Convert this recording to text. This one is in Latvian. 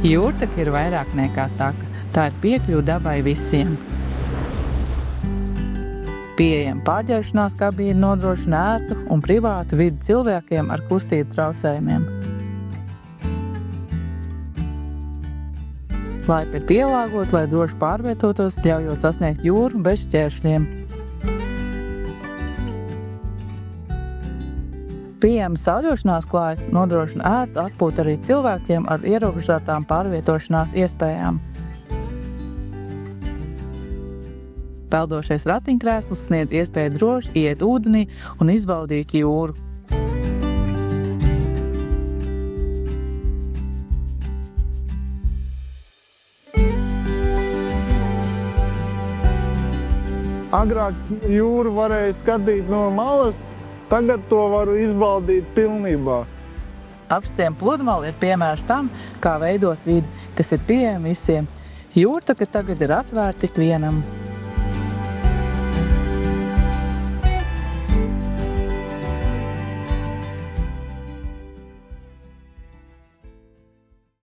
Jūrtaka ir vairāk nekā taka. Tā ir piekļuve dabai visiem. Pieejama pārģēršanās kabīne nodrošina ērtu un privātu vidi cilvēkiem ar kustību traucējumiem. Laipa ir pielāgota, lai droši pārvietotos, ļaujot sasniegt jūru bez šķēršļiem. Pieejama sauļošanās klājas nodrošina ērtu atpūtu arī cilvēkiem ar ierobežotām pārvietošanās iespējām. Peldošais ratiņkrēsls sniedz iespēju droši iet ūdenī un izbaudīt jūru. Agrāk jūru varēja skatīt no malas, tagad to varu izbaudīt pilnībā. Apšciema pludmale ir piemērs tam, kā veidot vidi, kas ir pieejama visiem. Jūrtaka tagad ir atvērta ikvienam.